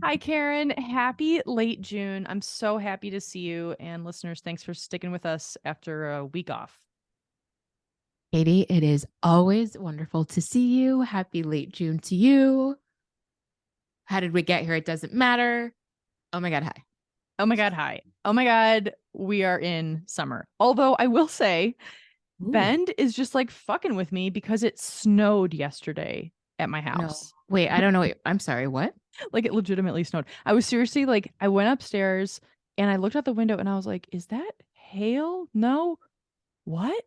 Hi, Karen. Happy late June. I'm so happy to see you. And listeners, thanks for sticking with us after a week off. Katie, it is always wonderful to see you. Happy late June to you. How did we get here? It doesn't matter. Oh my God, hi. Oh my God, hi. Oh my God, we are in summer. Although I will say, Ooh, Bend is just like fucking with me because it snowed yesterday at my no. house. Wait, I don't know. I'm sorry. What? Like it legitimately snowed. I was seriously like, I went upstairs and I looked out the window and I was like, is that hail? No. What?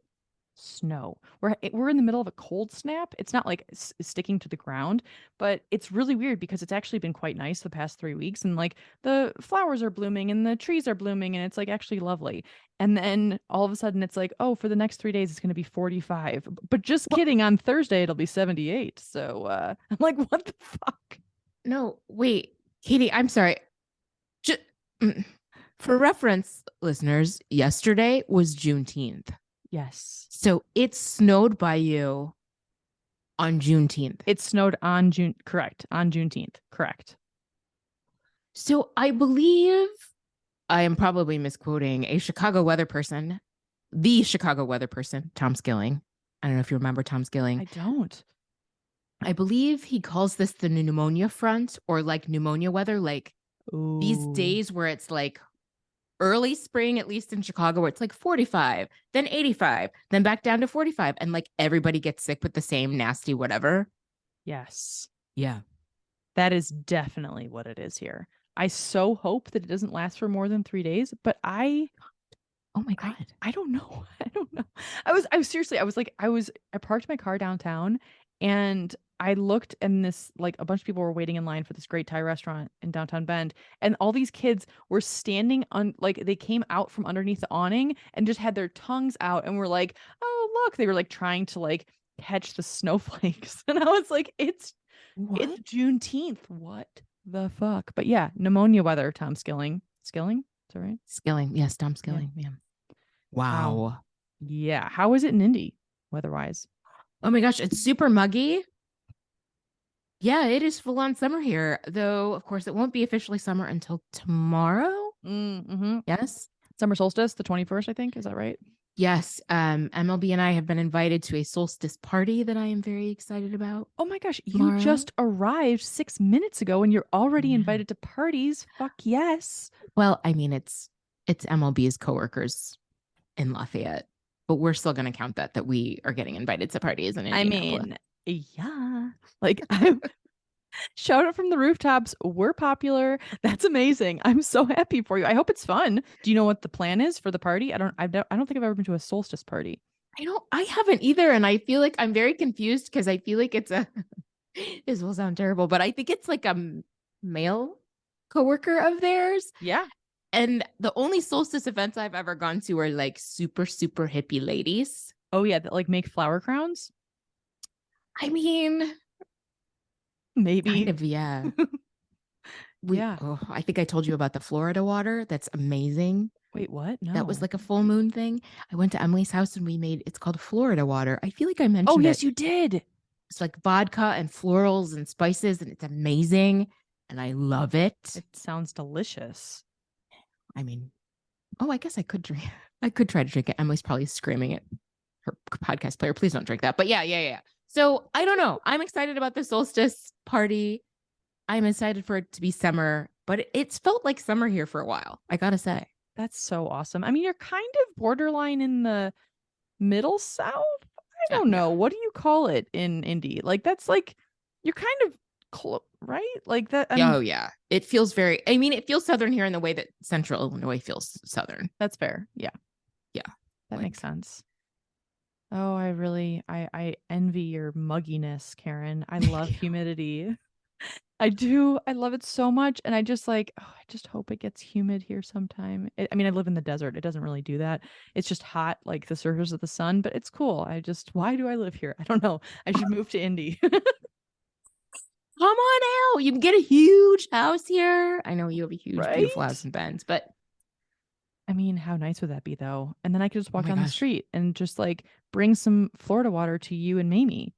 Snow. We're in the middle of a cold snap. It's not like sticking to the ground, but it's really weird because it's actually been quite nice the past 3 weeks, and like the flowers are blooming and the trees are blooming, and it's like actually lovely. And then all of a sudden, it's like, oh, for the next 3 days, it's going to be 45. But just What? kidding. On Thursday, it'll be 78. So I'm like, what the fuck? No, wait. Katie, I'm sorry. Just, for reference, listeners, yesterday was Juneteenth. Yes, So it snowed by you on Juneteenth. it snowed on June. Correct, on Juneteenth. Correct. So I believe I am probably misquoting a Chicago weather person, the Chicago weather person, Tom Skilling. I don't know if you remember Tom Skilling. I don't. I believe he calls this the pneumonia front or like pneumonia weather, like these Ooh. days where it's like early spring, at least in Chicago, where it's like 45, then 85, then back down to 45. And like everybody gets sick with the same nasty whatever. Yes. Yeah. That is definitely what it is here. I so hope that it doesn't last for more than 3 days, but Oh my I God. I don't know. I don't know. I was seriously, I parked my car downtown and I looked, and this like a bunch of people were waiting in line for this great Thai restaurant in downtown Bend, and all these kids were standing on, like, they came out from underneath the awning and just had their tongues out and were like, "Oh, look." They were like trying to like catch the snowflakes. And I was like, it's What? Juneteenth. What the fuck? But yeah, pneumonia weather, Tom Skilling. Skilling? Is that right? Skilling. Yes, Tom Yeah. Skilling. Man. Wow. Wow. Yeah. How is it in Indy, weather-wise? Oh my gosh. It's super muggy. Yeah, it is full on summer here, though, of course, it won't be officially summer until tomorrow. Mm-hmm. Yes. Summer solstice, the 21st, I think. Is that right? Yes. MLB and I have been invited to a solstice party that I am very excited about Oh my gosh, you tomorrow. just arrived 6 minutes ago and you're I already know. invited to parties. Fuck yes. Well, I mean, it's MLB's coworkers in Lafayette, but we're still going to count that we are getting invited to parties in I Indianapolis. mean, yeah. Like I shout out from the rooftops. We're popular. That's amazing. I'm so happy for you. I hope it's fun. Do you know what the plan is for the party? I don't think I've ever been to a solstice party. I haven't either, and I feel like I'm very confused because I feel like it's a this will sound terrible, but I think it's like a male coworker of theirs. Yeah. And the only solstice events I've ever gone to are like super, super hippie ladies. Oh yeah, that like make flower crowns? I mean, kind Maybe. of, yeah. Yeah. I think I told you about the Florida water. That's amazing. Wait, what? That was No. like a full moon thing. I went to Emily's house and we made it's called Florida water. I feel like I Oh, mentioned yes, it. you did. It's like vodka and florals and spices, and it's amazing. And I love it. It sounds delicious. I mean, oh, I guess I could drink. I could try to drink it. Emily's probably screaming at her podcast player. Please don't drink that. But yeah, yeah, yeah. So I don't know. I'm excited about the solstice party. I'm excited for it to be summer, but it's felt like summer here for a while. I gotta say. That's so awesome. I mean, you're kind of borderline in the middle south. I don't Yeah. know. What do you call it in Indy? Like that's like you're kind of right? Like that. Oh yeah. It feels very. I mean, it feels southern here in the way that Central Illinois feels southern. That's fair. Yeah, Yeah. that makes Like sense. Oh, I envy your mugginess, Karen. I love humidity. I do. I love it so much. And I just like, oh, I just hope it gets humid here sometime. I mean, I live in the desert. It doesn't really do that. It's just hot, like the surface of the sun, but it's cool. Why do I live here? I don't know. I should move to Indy. come on out. You can get a huge house here. I know you have a huge, beautiful house Right? in Ben's, but I mean, how nice would that be though? And then I could just oh walk my down the gosh. street and just like bring some Florida water to you and Mamie.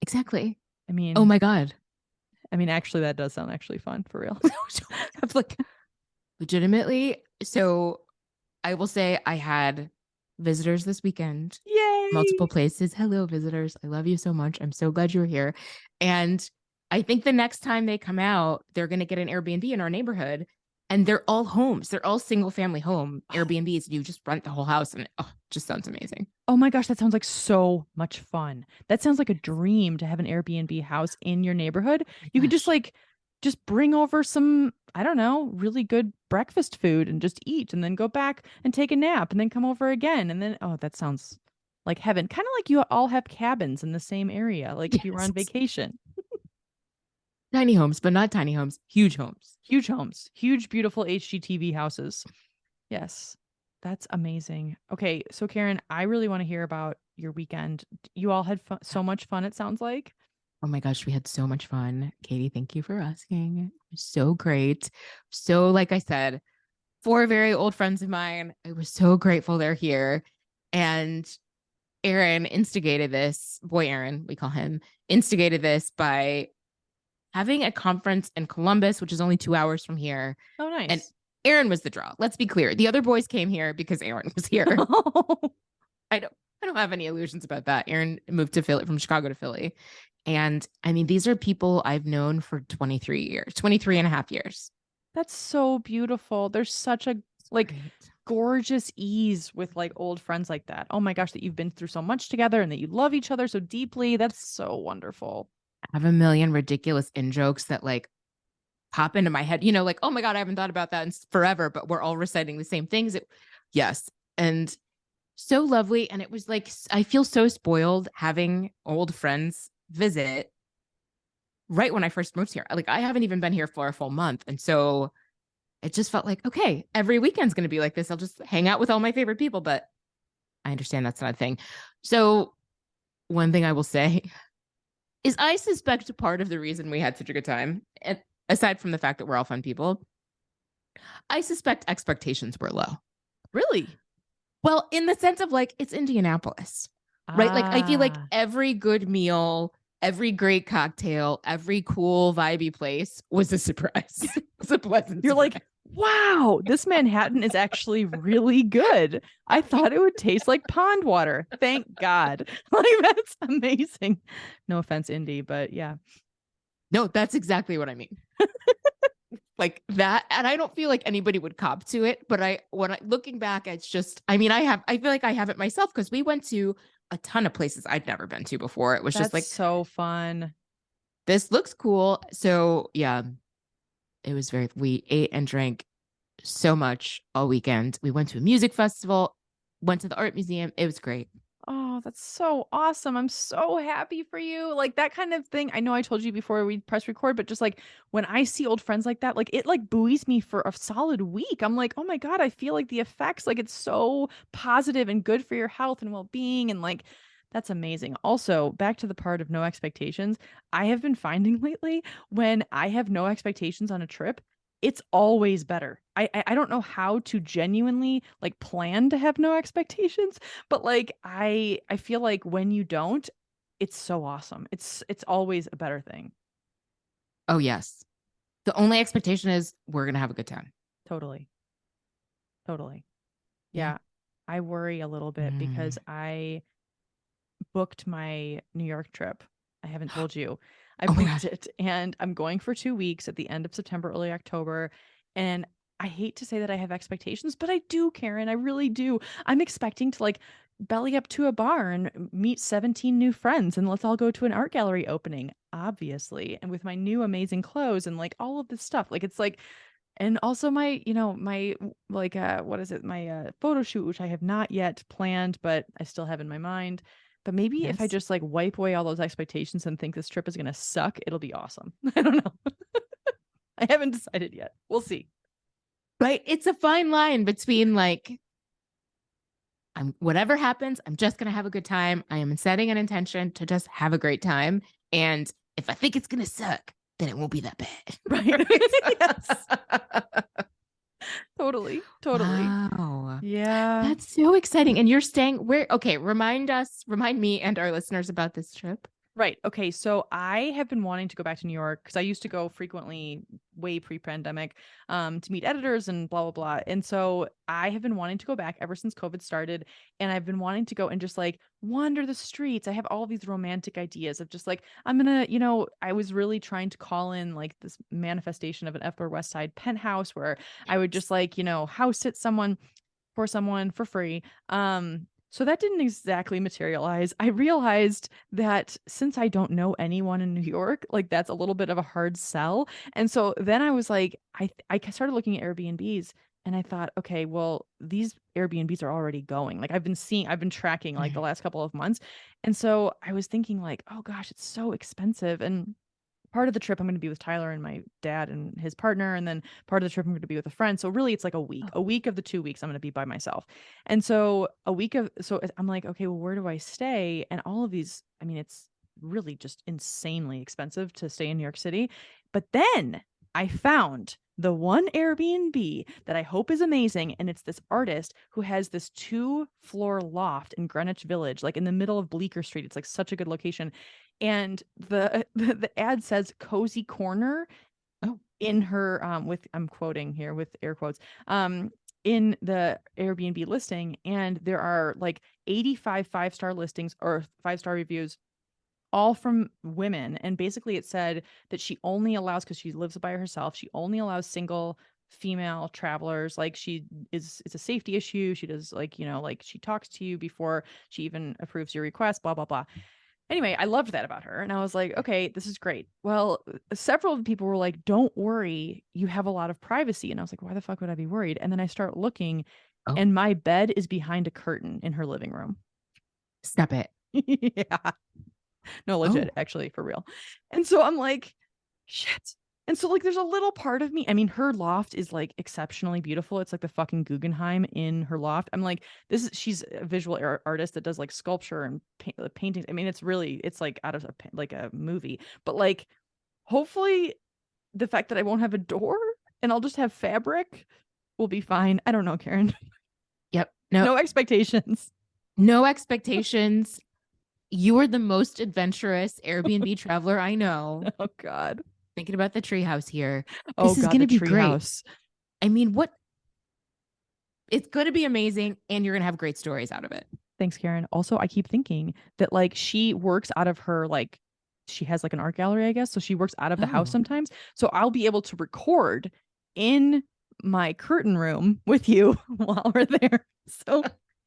Exactly. I Oh mean, my God. I mean, actually, that does sound actually fun for real. I'm like, legitimately. So I will say I had visitors this weekend, multiple Yay! places. Hello, visitors. I love you so much. I'm so glad you're here. And I think the next time they come out, they're going to get an Airbnb in our neighborhood. And they're all homes. They're all single family home Airbnbs. You just rent the whole house and it just sounds amazing. Oh my gosh, that sounds like so much fun. That sounds like a dream to have an Airbnb house in your neighborhood. Oh You my could just gosh. like just bring over some, I don't know, really good breakfast food and just eat and then go back and take a nap and then come over again. And then oh, that sounds like heaven. Kind of like you all have cabins in the same area, like if you were on Yes. vacation. Tiny homes, but not tiny homes, huge homes. Huge homes, huge, beautiful HGTV houses. Yes, that's amazing. Okay, so Karen, I really want to hear about your weekend. You all had so much fun, it sounds like. Oh my gosh, we had so much fun. Katie, thank you for asking. It was so great. So, like I said, four very old friends of mine. I was so grateful they're here. And Aaron instigated this, boy Aaron, we call him, instigated this by having a conference in Columbus, which is only 2 hours from here. Oh, And nice. Aaron was the draw. Let's be clear. The other boys came here because Aaron was here. I don't I don't have any illusions about that. Aaron moved to Philly from Chicago to Philly. And I mean, these are people I've known for 23 years, 23 and a half years. That's so beautiful. There's such a It's like great. gorgeous ease with like old friends like that. Oh my gosh, that you've been through so much together and that you love each other so deeply. That's so wonderful. I have a million ridiculous in jokes that like pop into my head, like, oh my God, I haven't thought about that in forever, but we're all reciting the same things. Yes. And so lovely. And it was like, I feel so spoiled having old friends visit right when I first moved here. Like, I haven't even been here for a full month. And so it just felt like, okay, every weekend's going to be like this. I'll just hang out with all my favorite people. But I understand that's not a thing. So, one thing I will say is I suspect part of the reason we had such a good time, and aside from the fact that we're all fun people, I suspect expectations were low. Really? Well, in the sense of like, it's Indianapolis, right? Like, I feel like Ah. every good meal, every great cocktail, every cool, vibey place was a surprise. It was a pleasant You're surprise. like, wow, this Manhattan is actually really good. I thought it would taste like pond water. Thank God. Like, that's amazing. No offense, Indy, but yeah. No, that's exactly what I mean. Like that. And I don't feel like anybody would cop to it. But looking back, it's just, I mean, I feel like I have it myself because we went to a ton of places I'd never been to before. It was just That's like, so fun. this looks cool. So yeah, we ate and drank so much all weekend. We went to a music festival, went to the art museum. It was great. Oh, that's so awesome. I'm so happy for you. Like that kind of thing. I know I told you before we press record, but just like when I see old friends like that, like it like buoys me for a solid week. I'm like, oh my God, I feel like the effects, like it's so positive and good for your health and well-being. And like that's amazing. Also, back to the part of no expectations. I have been finding lately when I have no expectations on a trip, it's always better. I don't know how to genuinely like plan to have no expectations, but like I feel like when you don't, it's so awesome. It's always a better thing. Oh, yes. The only expectation is we're going to have a good time. Totally. Totally. Yeah. Yeah. I worry a little bit because Mm. I booked my New York trip. I haven't told you. I Oh my booked gosh. it and I'm going for 2 weeks at the end of September, early October. And I hate to say that I have expectations, but I do, Karen. I really do. I'm expecting to like belly up to a bar and meet 17 new friends and let's all go to an art gallery opening, obviously. And with my new amazing clothes and like all of this stuff. Like it's like and also my, my like what is it? My photo shoot, which I have not yet planned, but I still have in my mind. But maybe if I Yes. just like wipe away all those expectations and think this trip is gonna suck, it'll be awesome. I don't know. I haven't decided yet. We'll see. Right. It's a fine line between like, whatever happens, I'm just going to have a good time. I am setting an intention to just have a great time. And if I think it's going to suck, then it won't be that bad. Right. Yes. Right? Totally. Totally. Wow. Yeah. That's so exciting. And you're staying where? Okay. Remind me and our listeners about this trip. Right. Okay. So I have been wanting to go back to New York because I used to go frequently, way pre-pandemic, to meet editors and blah blah blah. And so I have been wanting to go back ever since COVID started, and I've been wanting to go and just like wander the streets. I have all these romantic ideas of just like I'm gonna, I was really trying to call in like this manifestation of an Upper West Side penthouse where I would just like, house sit someone for free. So that didn't exactly materialize. I realized that since I don't know anyone in New York, like that's a little bit of a hard sell. And so then I was like, I started looking at Airbnbs and I thought, okay, well, these Airbnbs are already going. Like I've been tracking like the Mhm. last couple of months. And so I was thinking like, oh gosh, it's so expensive. And part of the trip I'm going to be with Tyler and my dad and his partner, and then part of the trip I'm going to be with a friend. So really it's like Oh, a week of the 2 weeks I'm going to be by myself. And so I'm like, okay, well, where do I stay? And all of these, I mean, it's really just insanely expensive to stay in New York City. But then I found the one Airbnb that I hope is amazing. And it's this artist who has this 2-floor loft in Greenwich Village, like in the middle of Bleecker Street. It's like such a good location. And the ad says cozy corner oh, in her with I'm quoting here with air quotes in the Airbnb listing, and there are like 85 five-star listings or five-star reviews, all from women. And basically it said that she only allows, because she lives by herself, she only allows single female travelers. Like it's a safety issue. She does like, like she talks to you before she even approves your request, blah blah blah. Anyway, I loved that about her. And I was like, okay, this is great. Well, several of the people were like, don't worry, you have a lot of privacy. And I was like, why the fuck would I be worried? And then I start looking, oh, and my bed is behind a curtain in her living room. stop it. Yeah. No, legit, Oh, actually, for real. And so I'm like, shit. And so like there's a little part of me. I mean, her loft is like exceptionally beautiful. It's like the fucking Guggenheim in her loft. I'm like, she's a visual artist that does like sculpture and paintings. I mean, it's like out of like a movie. But like hopefully the fact that I won't have a door and I'll just have fabric will be fine. I don't know, Karen. yep. No, No expectations. no expectations. You are the most adventurous Airbnb traveler I know. Oh God. Thinking about the treehouse here. Oh This is God, going the to be great. treehouse. I mean, what? It's going to be amazing, and you're going to have great stories out of it. Thanks, Karen. Also, I keep thinking that like she works out of her like she has like an art gallery, I guess. So she works out of the house Oh, sometimes. So I'll be able to record in my curtain room with you while we're there. So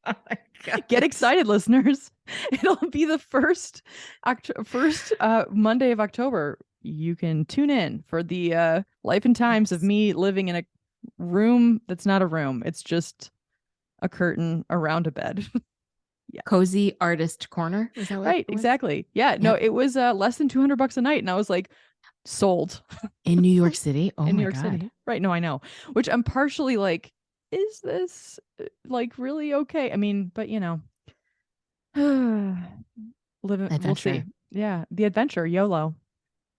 oh my get God. excited, listeners. It'll be the first Monday of October. You can tune in for the life and times of Yes. me living in a room that's not a room. It's just a curtain around a bed. Yeah. Cozy artist corner. Is that what Right, it was? exactly. Yeah, no, Yep. it was less than $200 a night, and I was like, sold. In New York City. Oh In New my York God. City. Right, no, I know. Which I'm partially like, is this like really okay? I mean, but we'll see. Adventure. Yeah, the adventure, YOLO.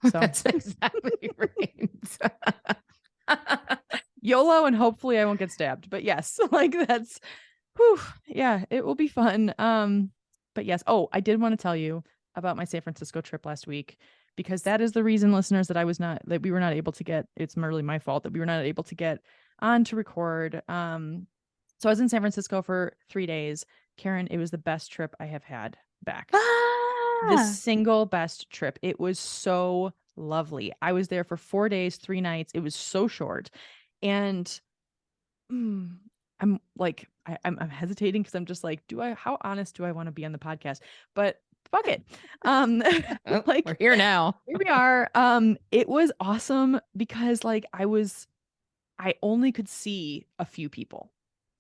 So That's exactly right. YOLO, and hopefully I won't get stabbed. But yes, like that's whew, yeah, it will be fun. But yes. Oh, I did want to tell you about my San Francisco trip last week, because that is the reason, listeners, that we were not able to get, it's really my fault that we were not able to get on to record. So I was in San Francisco for 3 days. Karen, it was the best trip I have had back. The Ah, single best trip. It was so lovely. I was there for 4 days, 3 nights. It was so short. And mm, I'm like, I'm hesitating because I'm just like, how honest do I want to be on the podcast? But fuck it. Um, oh, we're like here now. here we are. It was awesome because like I only could see a few people.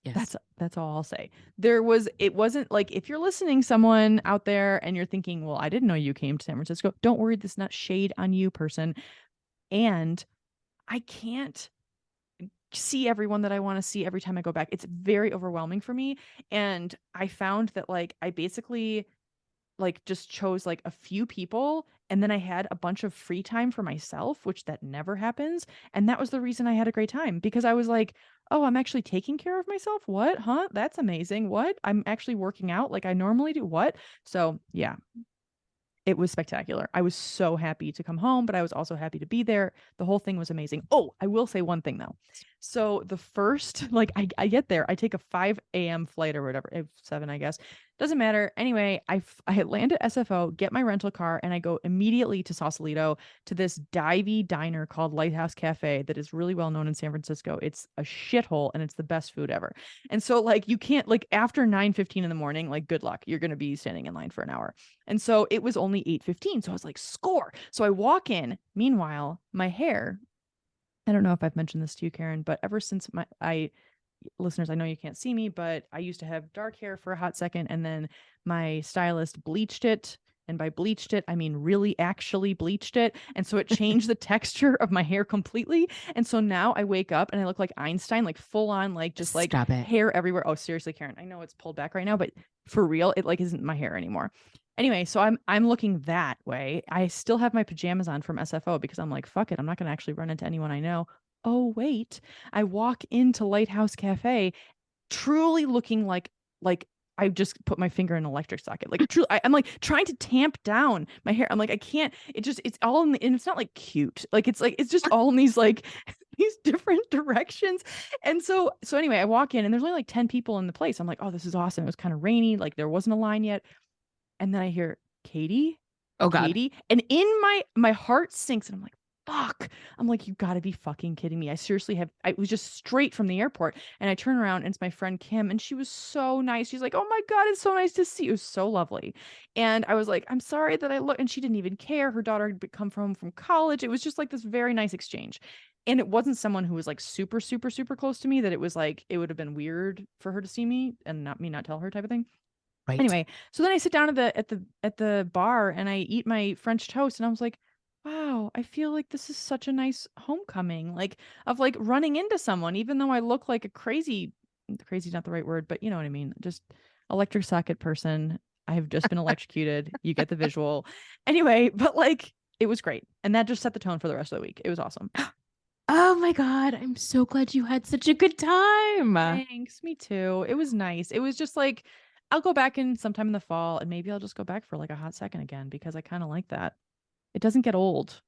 Yes. That's all I'll say. It wasn't like, if you're listening, someone out there, and you're thinking, well, I didn't know you came to San Francisco. Don't worry, this is not shade on you, person. And I can't see everyone that I want to see every time I go back. It's very overwhelming for me. And I found that like I basically like just chose like a few people, and then I had a bunch of free time for myself, which that never happens. And that was the reason I had a great time, because I was like, oh, I'm actually taking care of myself. What? Huh? That's amazing. What? I'm actually working out like I normally do. What? So, yeah. It was spectacular. I was so happy to come home, but I was also happy to be there. The whole thing was amazing. Oh, I will say one thing though. So the first, like I get there, I take a 5 a.m. flight or whatever, 7, I guess. Doesn't matter. Anyway, I land at SFO, get my rental car, and I go immediately to Sausalito to this divey diner called Lighthouse Cafe that is really well known in San Francisco. It's a shithole and it's the best food ever. And so like you can't like after 9:15 in the morning, like good luck. You're gonna be standing in line for an hour. And so it was only 8:15. So I was like, score. So I walk in. Meanwhile, my hair, I don't know if I've mentioned this to you, Karen, but ever since I listeners, I know you can't see me, but I used to have dark hair for a hot second, and then my stylist bleached it. And by bleached it, I mean really actually bleached it. And so it changed the texture of my hair completely. And so now I wake up and I look like Einstein, like full on, like just like Stop it. hair everywhere. Oh, seriously, Karen, I know it's pulled back right now, but for real, it like isn't my hair anymore. Anyway, so I'm looking that way. I still have my pajamas on from SFO because I'm like, fuck it, I'm not gonna actually run into anyone I know. Oh, wait. I walk into Lighthouse Cafe truly looking like I just put my finger in an electric socket. Like truly, I'm like trying to tamp down my hair. I'm like, I can't. It's all in the, and it's not like cute. Like it's just all in these like these different directions. And so anyway, I walk in and there's only like 10 people in the place. I'm like, oh, this is awesome. It was kind of rainy. Like there wasn't a line yet. And then I hear Katie, Oh God. Katie, and in my heart sinks, and I'm like, fuck. I'm like, you gotta be fucking kidding me. I seriously have. I was just straight from the airport, and I turn around, and it's my friend Kim, and she was so nice. She's like, oh my god, it's so nice to see you. It was so lovely. And I was like, I'm sorry that I look, and she didn't even care. Her daughter had come from college. It was just like this very nice exchange. And it wasn't someone who was like super, super, super close to me that it was like it would have been weird for her to see me and not me not tell her type of thing. Right. Anyway, so then I sit down at the bar and I eat my French toast and I was like, wow, I feel like this is such a nice homecoming, like of like running into someone, even though I look like a crazy's not the right word, but you know what I mean, just electric socket person. I have just been electrocuted. You get the visual. Anyway, but like it was great. And that just set the tone for the rest of the week. It was awesome. Oh my God. I'm so glad you had such a good time. Thanks. Me too. It was nice. It was just like I'll go back in sometime in the fall and maybe I'll just go back for like a hot second again because I kind of like that. It doesn't get old.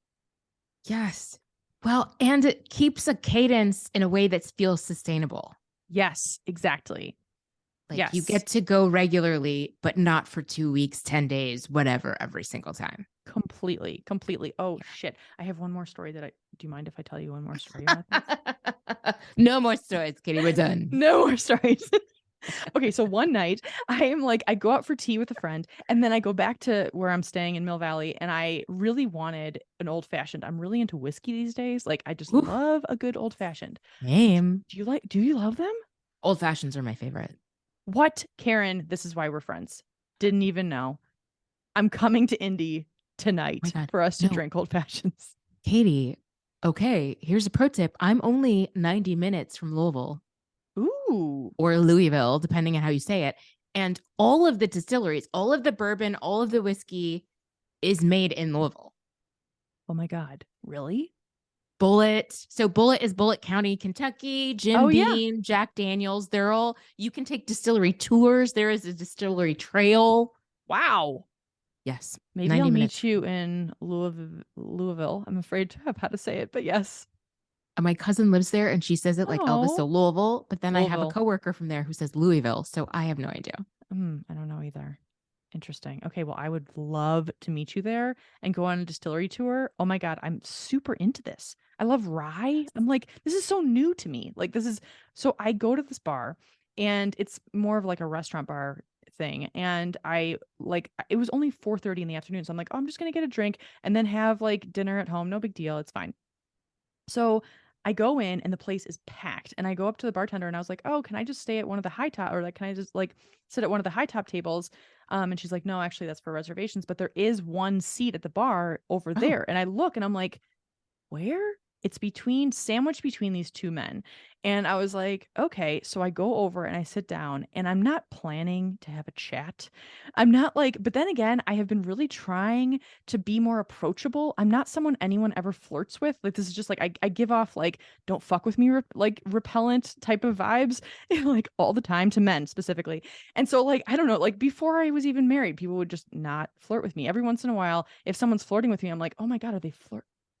Yes. Well, and it keeps a cadence in a way that feels sustainable. Yes, exactly. Like you Yes. get to go regularly, but not for 2 weeks, 10 days, whatever, every single time. Completely. Completely. Oh shit. I have one more story that I do you mind if I tell you one more story about this? No more stories, Katie. We're done. No more stories. Okay, so one night I am like I go out for tea with a friend and then I go back to where I'm staying in Mill Valley and I really wanted an old fashioned. I'm really into whiskey these days. Like I just Oof, love a good old fashioned. same. Do you love them? Old fashions are my favorite. What, Karen? This is why we're friends. Didn't even know. I'm coming to Indy Oh my tonight God. for us to No, drink old fashions. Katie. Okay, here's a pro tip. I'm only 90 minutes from Louisville Ooh. or Louisville, depending on how you say it. And all of the distilleries, all of the bourbon, all of the whiskey is made in Louisville. Oh my God. Really? Bullet. So Bullet is Bullitt County, Kentucky, Oh Jim yeah. Beam, Jack Daniels. They're all, you can take distillery tours. There is a distillery trail. Wow. Yes, Maybe I'll 90 minutes. meet you in Louisville. I'm afraid to have how to say it, but yes. My cousin lives there and she says it like Elvis, so Oh, Louisville. But then I have a Louisville. coworker from there who says Louisville. So I have no idea. I don't know either. Interesting. Okay, well, I would love to meet you there and go on a distillery tour. Oh my God, I'm super into this. I love rye. I'm like, this is so new to me. Like, this is so I go to this bar and it's more of like a restaurant bar thing. And I like it was only 4:30 in the afternoon. So I'm like, oh, I'm just gonna get a drink and then have like dinner at home. No big deal. It's fine. So I go in and the place is packed. And I go up to the bartender and I was like, "Oh, can I just stay at one of the high top or like can I just like sit at one of the high top tables?" And she's like, "No, actually that's for reservations, but there is one seat at the bar over Oh, there." And I look and I'm like, "Where?" It's sandwiched between these two men. And I was like, okay. So I go over and I sit down and I'm not planning to have a chat. I'm not like, but then again, I have been really trying to be more approachable. I'm not someone anyone ever flirts with. Like, this is just like, I give off like, don't fuck with me, like repellent type of vibes, like all the time to men specifically. And so, like, I don't know, like before I was even married, people would just not flirt with me. Every once in a while, if someone's flirting with me, I'm like, oh my God, are they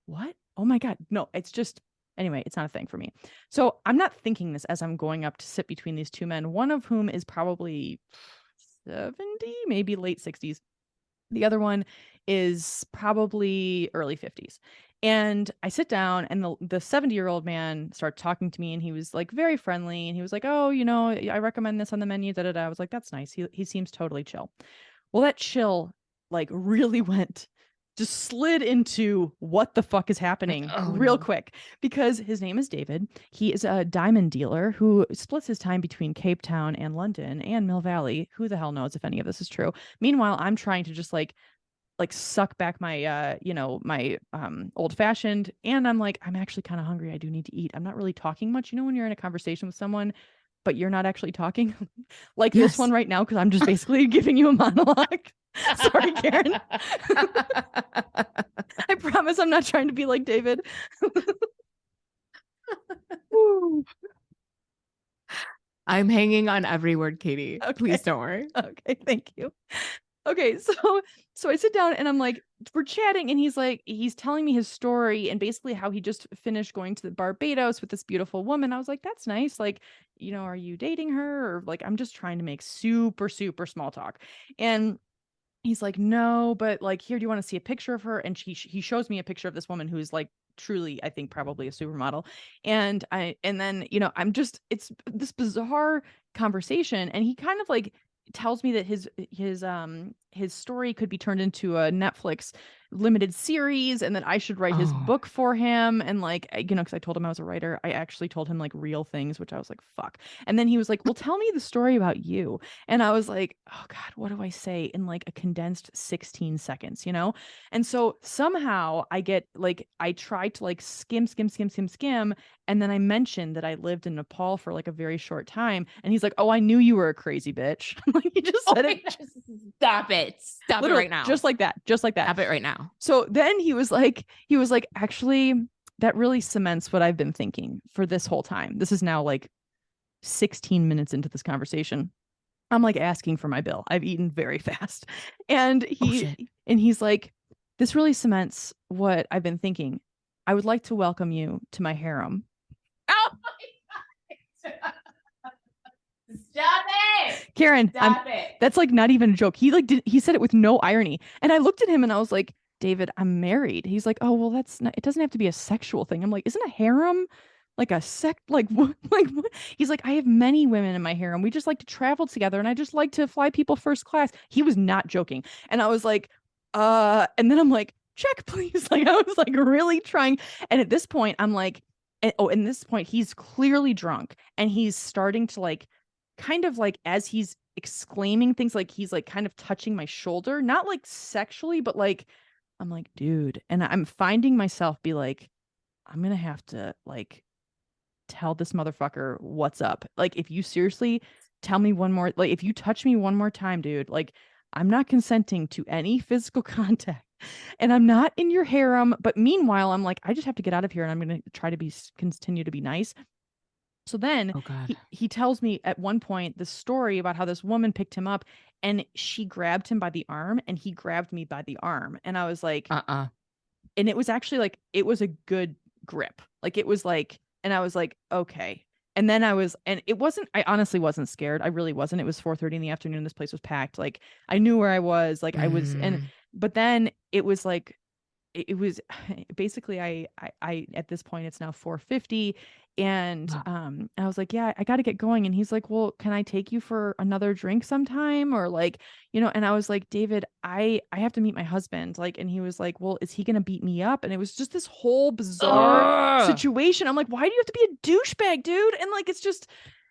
what? Oh my God. No, it's just, anyway, it's not a thing for me. So I'm not thinking this as I'm going up to sit between these two men, one of whom is probably 70, maybe late 60s. The other one is probably early 50s. And I sit down and the 70-year-old man started talking to me and he was like very friendly and he was like, "Oh, I recommend this on the menu, da da da." I was like, "That's nice. He seems totally chill." Well, that chill like really just slid into what the fuck is happening Oh real no. quick because his name is David. He is a diamond dealer who splits his time between Cape Town and London and Mill Valley. Who the hell knows if any of this is true? Meanwhile, I'm trying to just like suck back my my old fashioned, and I'm like, I'm actually kind of hungry. I do need to eat. I'm not really talking much. When you're in a conversation with someone but you're not actually talking like this one Yes. right now because I'm just basically giving you a monologue. Sorry, Karen. I promise I'm not trying to be like David. I'm hanging on every word, Katie. Okay. Please don't worry. Okay, thank you. Okay, so I sit down and I'm like, we're chatting, and he's telling me his story and basically how he just finished going to the Barbados with this beautiful woman. I was like, that's nice. Like, are you dating her? Or like, I'm just trying to make super, super small talk. And he's like, no, but like, here, do you want to see a picture of her? And he shows me a picture of this woman who's like truly, I think, probably a supermodel. And then, it's this bizarre conversation. And he kind of like tells me that his story could be turned into a Netflix limited series and that I should write his Oh. book for him. And like, because I told him I was a writer, I actually told him like real things, which I was like, fuck. And then he was like, well, tell me the story about you. And I was like, oh God, what do I say in like a condensed 16 seconds, And so somehow I tried to like skim, skim, skim, skim, skim. And then I mentioned that I lived in Nepal for like a very short time. And he's like, oh, I knew you were a crazy bitch. Like he just said it. Stop it. Stop it Literally, right now. just like that. Just like that. Stop it right now. So then he was like, actually, that really cements what I've been thinking for this whole time. This is now like 16 minutes into this conversation. I'm like asking for my bill. I've eaten very fast. And he's like, this really cements what I've been thinking. I would like to welcome you to my harem. Oh my God. Stop it. Karen, Stop it. That's like not even a joke. He said it with no irony. And I looked at him and I was like, David, I'm married. He's like, oh, well, it doesn't have to be a sexual thing. I'm like, isn't a harem like a like what? He's like, I have many women in my harem. We just like to travel together and I just like to fly people first class. He was not joking. And I was like, and then I'm like, check, please. Like, I was like really trying. And at this point, I'm like, in this point, he's clearly drunk and he's starting to like kind of like as he's exclaiming things, like he's like kind of touching my shoulder, not like sexually, but like I'm like, dude, and I'm finding myself be like, I'm gonna have to like tell this motherfucker what's up. Like, if you seriously tell me one more, like if you touch me one more time, dude, like I'm not consenting to any physical contact and I'm not in your harem. But meanwhile, I'm like, I just have to get out of here and I'm gonna try to continue to be nice. So then Oh God. he tells me at one point the story about how this woman picked him up and she grabbed him by the arm and he grabbed me by the arm. And I was like, and it was actually like, it was a good grip. Like it was like, and I was like, okay. And then I honestly wasn't scared. I really wasn't. It was 4:30 in the afternoon. This place was packed. Like I knew where I was. Like I was, but then it was like, it was basically I at this point it's now 4:50 and I was like, yeah, I got to get going. And he's like, well, can I take you for another drink sometime, or like, and I was like, David, I have to meet my husband, like. And he was like, well, is he gonna beat me up? And it was just this whole bizarre situation. I'm like, why do you have to be a douchebag, dude? And like, it's just,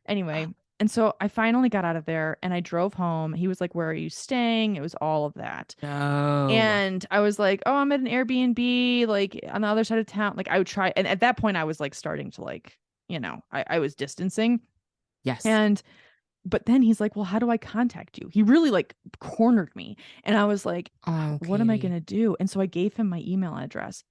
anyway, And so I finally got out of there and I drove home. He was like, "Where are you staying?" It was all of that. No. And I was like, "Oh, I'm at an Airbnb, like on the other side of town." Like I would try. And at that point, I was like starting to like, I was distancing. Yes. And, but then he's like, "Well, how do I contact you?" He really like cornered me. And I was like, Oh, "What am I going Katie. to do?" And so I gave him my email address.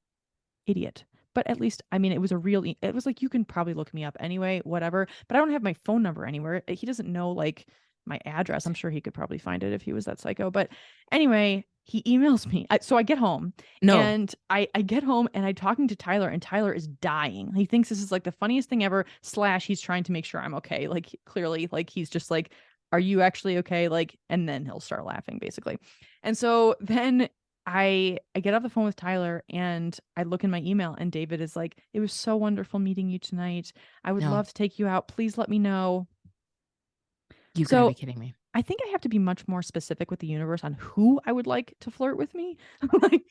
Idiot. But at least, I mean, it was a real, it was like, you can probably look me up anyway, whatever. But I don't have my phone number anywhere. He doesn't know like my address. I'm sure he could probably find it if he was that psycho. But anyway, he emails me. So I get home No. and I get home and I'm talking to Tyler and Tyler is dying. He thinks this is like the funniest thing ever. Slash, he's trying to make sure I'm okay. Like clearly, like he's just like, "Are you actually okay?" Like, and then he'll start laughing basically. And so then I get off the phone with Tyler and I look in my email and David is like, "It was so wonderful meeting you tonight. I would No. love to take you out. Please let me know." You gotta be So kidding me. I think I have to be much more specific with the universe on who I would like to flirt with me. Like,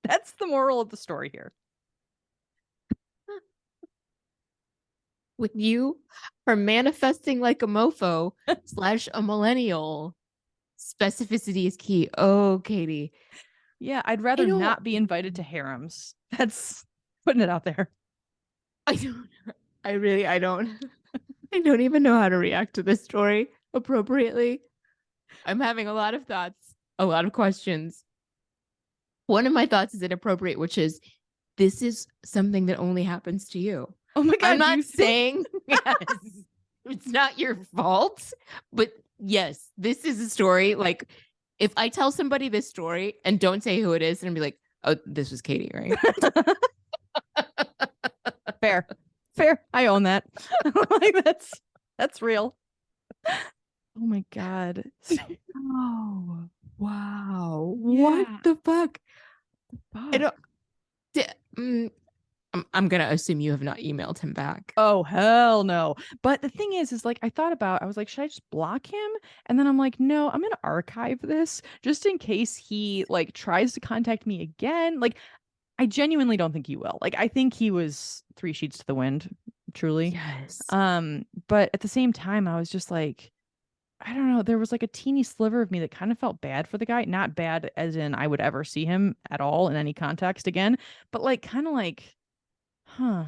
that's the moral of the story here. When you are manifesting like a mofo slash a millennial, specificity is key. Oh, Katie. Yeah, I'd I rather don't not be invited to harems. That's putting it out there. I don't I don't I don't even know how to react to this story appropriately. I'm having a lot of thoughts, a lot of questions. One of my thoughts is inappropriate, which is this is something that only happens to you. Oh my I'm God, do not you think? saying yes, it's not your fault, but yes, this is a story. Like, if I tell somebody this story and don't say who it is, and be like, "Oh, this was Katie, right?" Fair. Fair. I own that. Like that's real. Oh my God. Oh, wow! What Yeah. the fuck? I Fuck. don't. d- mm, I'm gonna assume you have not emailed him back. Oh, hell no. But the thing is like I was like, should I just block him? And then I'm like, no, I'm gonna archive this just in case he like tries to contact me again. Like, I genuinely don't think he will. Like, I think he was three sheets to the wind, truly. Yes. But at the same time, I was just like, I don't know, there was like a teeny sliver of me that kind of felt bad for the guy. Not bad as in I would ever see him at all in any context again, but like kind of like, huh.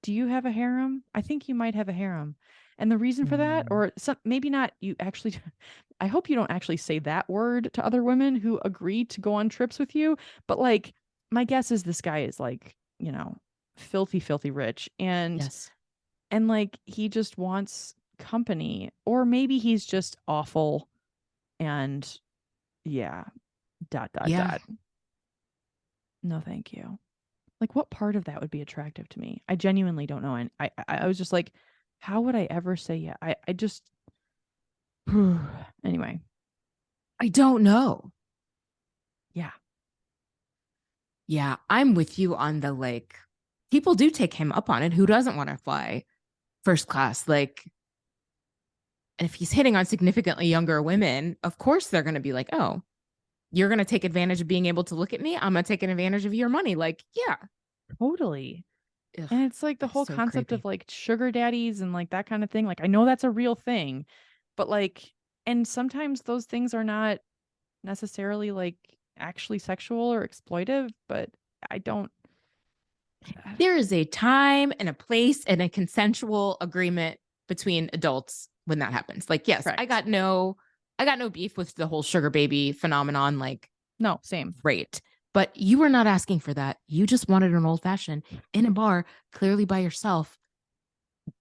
Do you have a harem? I think you might have a harem. And the reason for that, Mm, or some, maybe not, you actually, I hope you don't actually say that word to other women who agree to go on trips with you. But like, my guess is this guy is like, filthy, filthy rich. yes. And like, he just wants company. Or maybe he's just awful. And yeah, dot, dot, Yeah. dot. No, thank you. Like, what part of that would be attractive to me? I genuinely don't know. And I was just like, how would I ever say yeah? I just anyway, I don't know. yeah, Yeah, I'm with you on the like, people do take him up on it. Who doesn't want to fly first class? Like, and if he's hitting on significantly younger women, of course they're going to be like, oh, you're going to take advantage of being able to look at me. I'm going to take advantage of your money. Like, yeah. totally. Ugh, And it's like the it's whole so concept of creepy. like sugar daddies and like that kind of thing. Like, I know that's a real thing, but like, and sometimes those things are not necessarily like actually sexual or exploitive, but I don't. There is a time and a place and a consensual agreement between adults when that happens. Like, yes, Correct. I got no beef with the whole sugar baby phenomenon. Like, No, same. great. But you were not asking for that. You just wanted an old fashioned in a bar, clearly by yourself.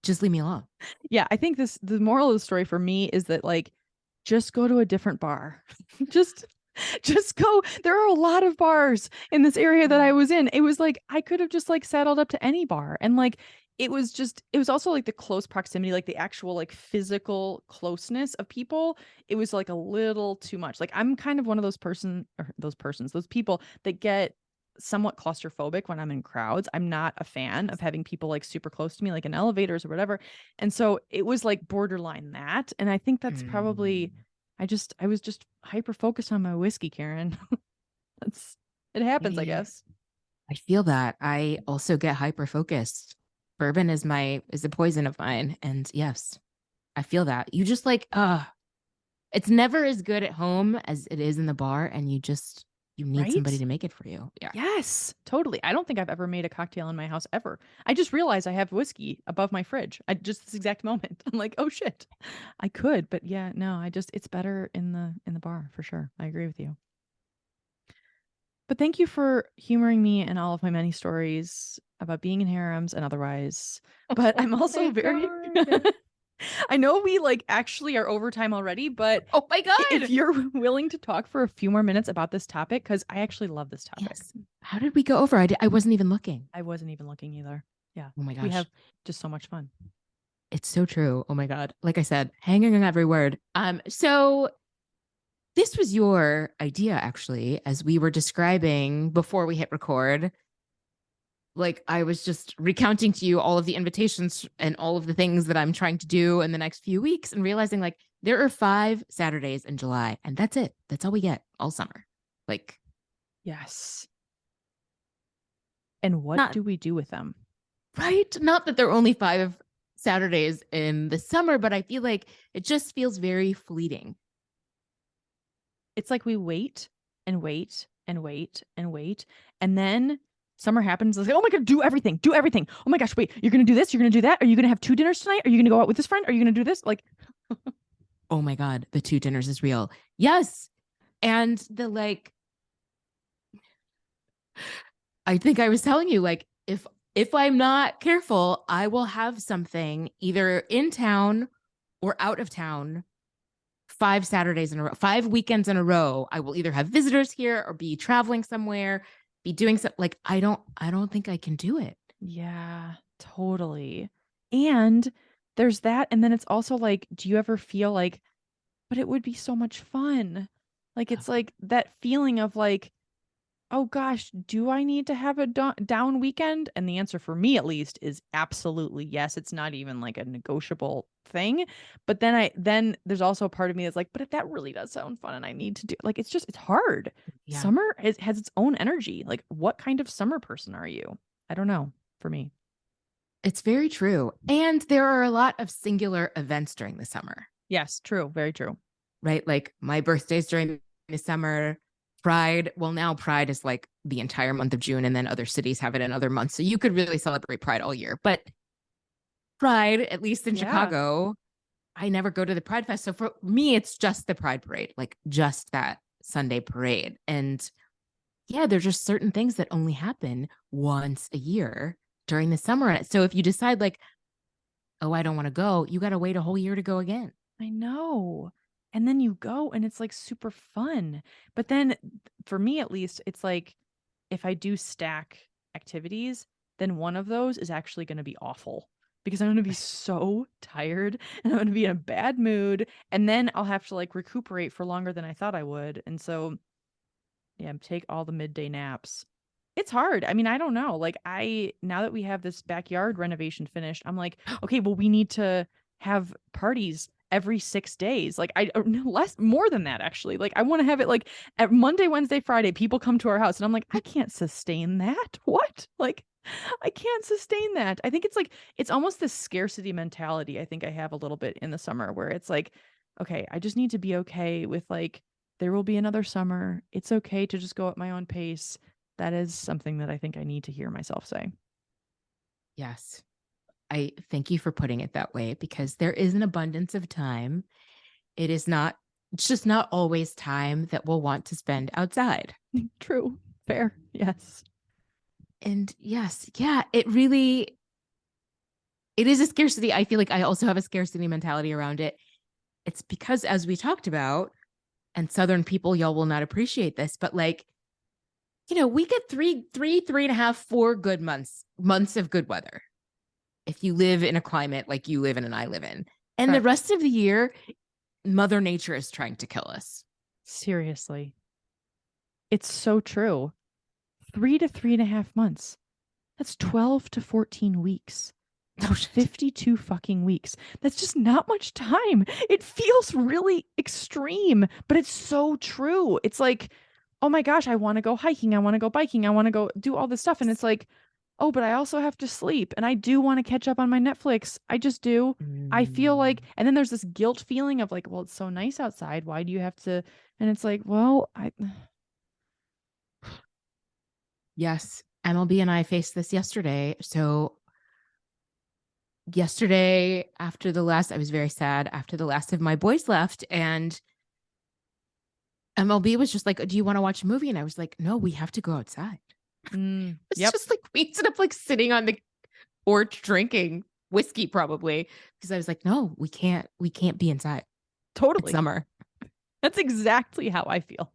Just leave me alone. Yeah, I think the moral of the story for me is that like just go to a different bar. just just go. There are a lot of bars in this area that I was in. It was like I could have just like saddled up to any bar and like it was also like the close proximity, like the actual like physical closeness of people. It was like a little too much. Like I'm kind of one of those people that get somewhat claustrophobic when I'm in crowds. I'm not a fan of having people like super close to me, like in elevators or whatever. And so it was like borderline that. And I think that's Mm, probably, I was just hyper focused on my whiskey, Karen. That's, it happens, I Katie, guess. I feel that. I also get hyper focused. Bourbon is a poison of mine. And yes, I feel that. You just like, it's never as good at home as it is in the bar. And you need somebody Right? to make it for you. Yeah. Yes, totally. I don't think I've ever made a cocktail in my house ever. I just realized I have whiskey above my fridge. I just this exact moment. I'm like, oh shit. I could, but yeah, no, it's better in the bar for sure. I agree with you. But thank you for humoring me and all of my many stories about being in harems and otherwise. But Oh I'm also my very God. I know we like actually are over time already, but Oh my if God. you're willing to talk for a few more minutes about this topic, because I actually love this topic. Yes. How did we go over? I wasn't even looking. I wasn't even looking either. Yeah. Oh my We gosh. have just so much fun. It's so true. Oh my God. Like I said, hanging on every word. So this was your idea, actually, as we were describing before we hit record. Like I was just recounting to you all of the invitations and all of the things that I'm trying to do in the next few weeks and realizing like there are 5 Saturdays in July and that's it. That's all we get all summer. Like, Yes. And what not do we do with them? right. Not that there are only 5 Saturdays in the summer, but I feel like it just feels very fleeting. It's like we wait and wait and wait and wait. And then summer happens. It's like, oh my God, do everything. Do everything. Oh my gosh, wait, you're going to do this. You're going to do that. Are you going to have 2 dinners tonight? Are you going to go out with this friend? Are you going to do this? Like, Oh my God, the 2 dinners is real. Yes. And the like, I think I was telling you, like, if I'm not careful, I will have something either in town or out of town 5 Saturdays in a row, 5 weekends in a row. I will either have visitors here or be traveling somewhere, be doing something like I don't think I can do it. yeah, totally. And there's that. And then it's also like, do you ever feel like, but it would be so much fun? Like, it's like that feeling of like, oh gosh, do I need to have a down weekend? And the answer for me at least is absolutely yes. It's not even like a negotiable thing. But then there's also a part of me that's like, but if that really does sound fun and I need to do like it's hard. Yeah. Summer has its own energy. Like what kind of summer person are you? I don't know for me. It's very true. And there are a lot of singular events during the summer, Yes, true, very true. right? Like my birthday's during the summer. Pride, well, now Pride is like the entire month of June, and then other cities have it in other months. So you could really celebrate Pride all year. But Pride, at least in Yeah. Chicago, I never go to the Pride Fest. So for me, it's just the Pride Parade, like just that Sunday parade. And yeah, there's just certain things that only happen once a year during the summer. So if you decide, like, oh, I don't want to go, you got to wait a whole year to go again. I know. And then you go and it's like super fun. But then for me at least, it's like if I do stack activities, then one of those is actually going to be awful because I'm going to be so tired and I'm going to be in a bad mood. And then I'll have to like recuperate for longer than I thought I would. And so, yeah, take all the midday naps. It's hard. I mean, I don't know. Like now that we have this backyard renovation finished, I'm like, okay, well we need to have parties every 6 days. Like no, less more than that actually. Like I want to have it like at Monday, Wednesday, Friday, people come to our house and I'm like, I can't sustain that. What? Like I can't sustain that. I think it's like it's almost this scarcity mentality I think I have a little bit in the summer where it's like, okay, I just need to be okay with like there will be another summer. It's okay to just go at my own pace. That is something that I think I need to hear myself say. Yes. I thank you for putting it that way because there is an abundance of time. It's just not always time that we'll want to spend outside. True. Fair. Yes. And yes, yeah, it is a scarcity. I feel like I also have a scarcity mentality around it. It's because, as we talked about, and Southern people, y'all will not appreciate this, but like, we get 3.5, 4 good months of good weather. If you live in a climate like you live in and I live in, and the Correct. rest of the year, Mother Nature is trying to kill us. Seriously. It's so true. 3 to 3.5 months. That's 12 to 14 weeks. Oh, shit. 52 fucking weeks. That's just not much time. It feels really extreme, but it's so true. It's like, oh my gosh, I want to go hiking. I want to go biking. I want to go do all this stuff. And it's like, oh, but I also have to sleep and I do want to catch up on my Netflix. I just do. I feel like, Mm. and then there's this guilt feeling of like, well, it's so nice outside. Why do you have to? And it's like, well, Yes. MLB and I faced this yesterday. So yesterday I was very sad after the last of my boys left, and MLB was just like, do you want to watch a movie? And I was like, no, we have to go outside. It's yep, just like we ended up like sitting on the porch drinking whiskey probably because I was like, no, we can't be inside. It's totally. summer. That's exactly how I feel.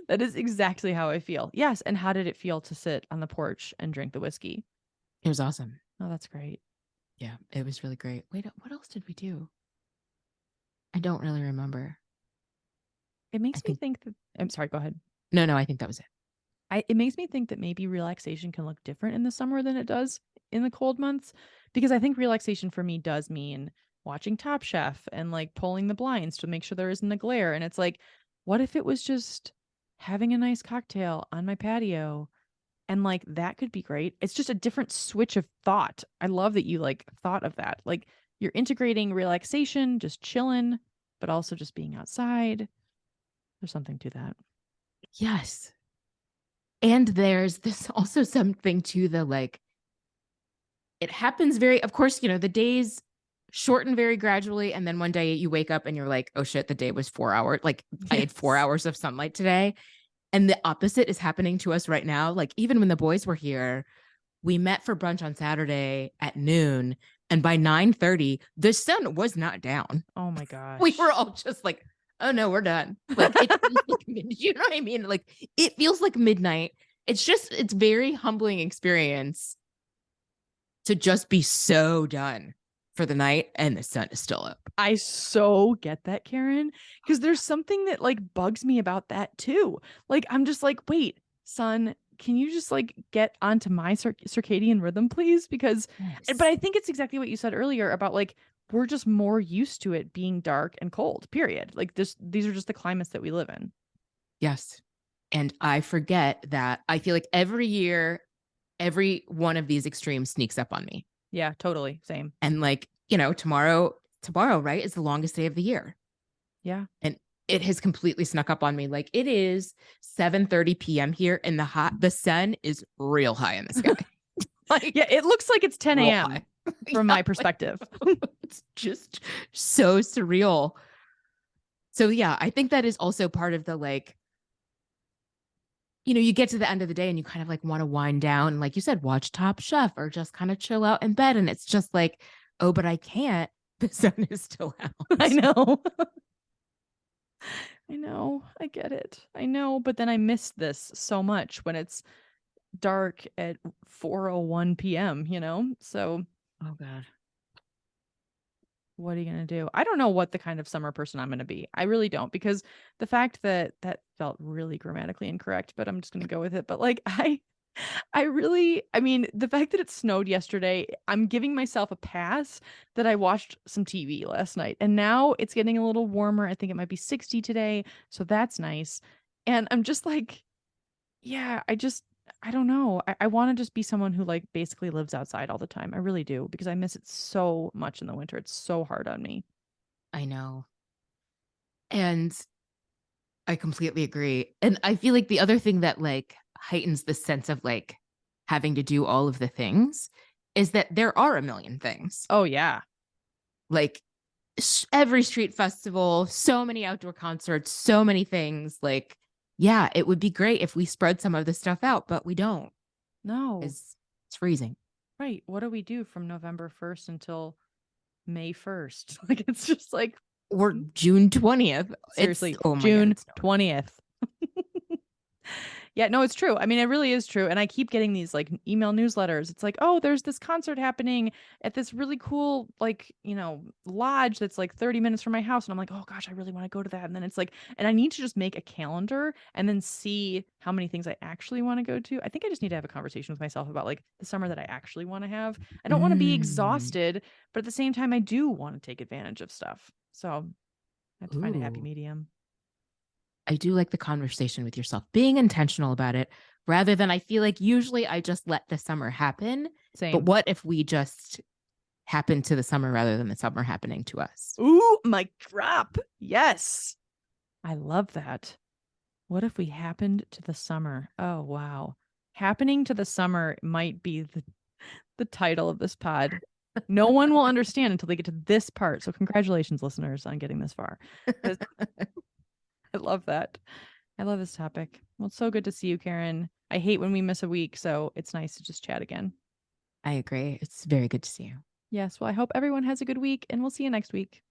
That is exactly how I feel. Yes. And how did it feel to sit on the porch and drink the whiskey? It was awesome. Oh, that's great. Yeah, it was really great. Wait, what else did we do? I don't really remember. It I makes me think think that, I'm sorry, go ahead. no, I think that was it. It makes me think that maybe relaxation can look different in the summer than it does in the cold months because I think relaxation for me does mean watching Top Chef and like pulling the blinds to make sure there isn't a glare. And it's like, what if it was just having a nice cocktail on my patio? And like that could be great. It's just a different switch of thought. I love that you like thought of that. Like you're integrating relaxation, just chilling, but also just being outside. There's something to that. Yes. And there's this also something to the like, it happens very, of course, the days shorten very gradually. And then one day you wake up and you're like, oh shit, the day was 4 hours. Like I had 4 hours of sunlight today. And the opposite is happening to us right now. Like even when the boys were here, we met for brunch on Saturday at noon. And by 9:30, the sun was not down. Oh my We were gosh. all just like, oh no, we're done. Like it feels like you know what I mean? Like it feels like midnight. It's very humbling experience to just be so done for the night and the sun is still up. I so get that, Karen, because there's something that like bugs me about that too. Like I'm just like, wait, son, can you just like get onto my circadian rhythm, please? Because, but Yes. I think it's exactly what you said earlier about like we're just more used to it being dark and cold. Period. Like this, these are just the climates that we live in. Yes. And I forget that I feel like every year, every one of these extremes sneaks up on me. Yeah, totally. Same. And like, tomorrow, right, is the longest day of the year. Yeah. And it has completely snuck up on me. Like it is 7:30 p.m. here and the sun is real high in the sky. Like Yeah, it looks like it's 10 real a.m. high. from Yeah, my like, perspective. it's just so surreal. So yeah, I think that is also part of the like, you get to the end of the day and you kind of like want to wind down and like you said, watch Top Chef or just kind of chill out in bed. And it's just like, oh, but I can't. The sun is still I out. know. I know. I get it. I know, but then I miss this so much when it's dark at 4:01 p.m., you know? So, Oh God. what are you going to do? I don't know what the kind of summer person I'm going to be. I really don't because the fact that that felt really grammatically incorrect, but I'm just going to go with it. But like I mean, the fact that it snowed yesterday, I'm giving myself a pass that I watched some TV last night. And now it's getting a little warmer. I think it might be 60 today, so that's nice. And I'm just like, yeah, I don't know. I want to just be someone who like basically lives outside all the time. I really do because I miss it so much in the winter. It's so hard on me. I know. And I completely agree. And I feel like the other thing that like heightens the sense of like having to do all of the things is that there are a million things. Oh yeah. Like every street festival, so many outdoor concerts, so many things. Like, yeah, it would be great if we spread some of this stuff out, but we don't No. because it's freezing. Right. What do we do from November 1st until May 1st? Like it's just like Or June 20th. It's, seriously, oh my God, June it's snowing. 20th. Yeah, no, it's true. I mean, it really is true. And I keep getting these like email newsletters. It's like, oh, there's this concert happening at this really cool, like, lodge that's like 30 minutes from my house. And I'm like, oh gosh, I really want to go to that. And then it's like, and I need to just make a calendar and then see how many things I actually want to go to. I think I just need to have a conversation with myself about like the summer that I actually want to have. I don't want to be Mm. exhausted, but at the same time, I do want to take advantage of stuff. So I have to find a happy Ooh. medium. I do like the conversation with yourself, being intentional about it, rather than I feel like usually I just let the summer happen. But Same. what if we just happen to the summer rather than the summer happening to us? Ooh, mic drop. Yes. I love that. What if we happened to the summer? Oh, wow. Happening to the summer might be the title of this pod. No one will understand until they get to this part. So congratulations, listeners, on getting this far. 'Cause I love that. I love this topic. Well, it's so good to see you, Karen. I hate when we miss a week, so it's nice to just chat again. I agree. It's very good to see you. Yes, well, I hope everyone has a good week, and we'll see you next week.